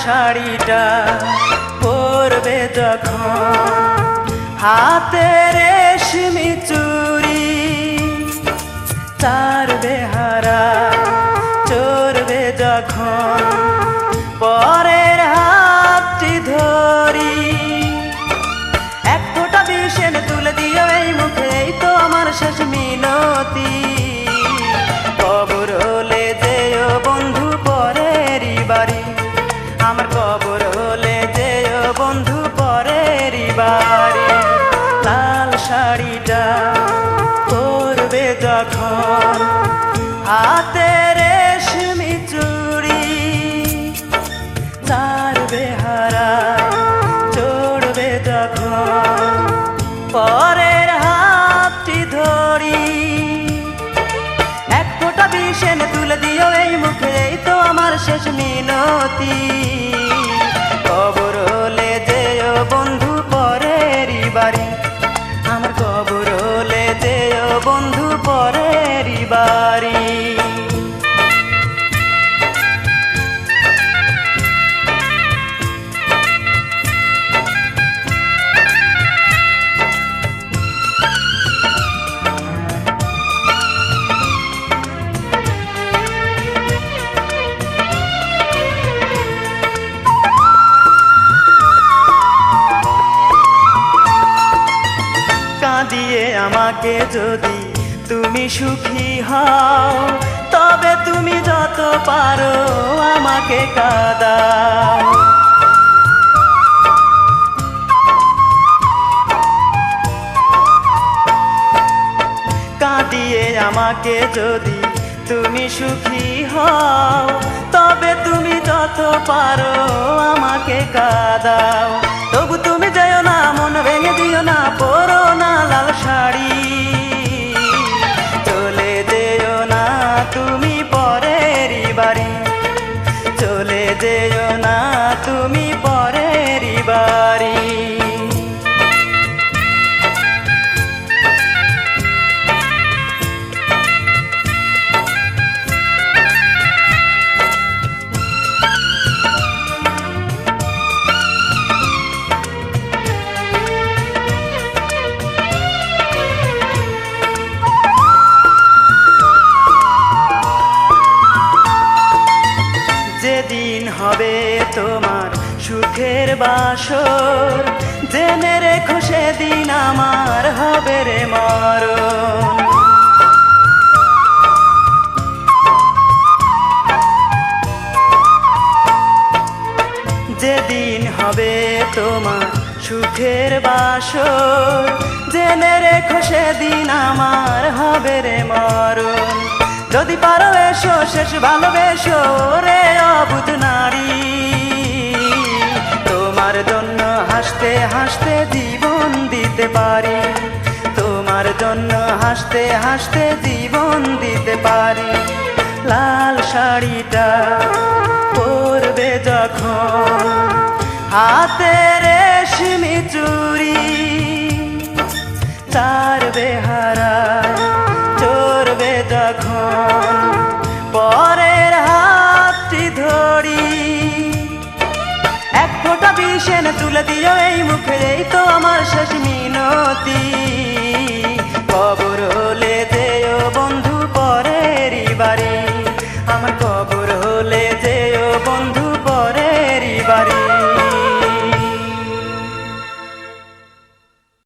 শাড়িটা পরবে যখন, হাতে রেশমি চুড়ি, তার বেহারা চড়বে যখন, পরের হাতটি ধরি। এক ফোঁটা বিষেন তুলে দিও এই মুখে, এই তো আমার শেষ মিনতি। কবর হলে যেও বন্ধু পরেরই বাড়ি, আমার কবর হলে যেও বন্ধু পরেরই বাড়ি। লাল শাড়িটা পরবে যখন, হাতে রেশমি চুড়ি, তার বেহারা চড়বে যখন, পরের হাতটি ধরি। এক ফোঁটা বিষেন তুলে দিও এই মুখে, এই তো আমার শেষ মিনতি। কবর হলে যেও বন্ধু পরেরই বাড়ি, আমার কবর হলে যেও বন্ধু পরেরই বাড়ি। কাঁদিয়ে আমাকে যদি তুমি সুখী হও, তবে তুমি যত পারো আমাকে কাঁদাও। কাঁদিয়ে আমাকে যদি তুমি সুখী হও, তবে তুমি যত পারো আমাকে কাঁদাও। তবু তুমি যেও না, মন ভেঙে দিও না, পরো না লাল শাড়ি। চলে যেও না তুমি পরেরই বাড়ি, চলে যেও না তুমি পরেরই বাড়ি। যেদিন হবে তোমার সুখের বাসর, জেনে রেখো সেদিন আমার হবে রে মরণ। যেদিন হবে তোমার সুখের বাসর, জেনে রেখো সেদিন আমার হবে রে মরণ। যদি পারো এসো শেষ ভালোবেসো রে অবুঝ নারী, তোমার জন্য হাসতে হাসতে জীবন দিতে পারি, তোমার জন্য হাসতে হাসতে জীবন দিতে পারি। লাল শাড়িটা পরবে যখন, হাতে রেশমি চুড়ি, তার বেহারা চড়বে যখন, পরের হাতটি ধরি। এক ফোঁটা বিষেন তুলে দিও এই মুখে, এই তো আমার শেষ মিনতি।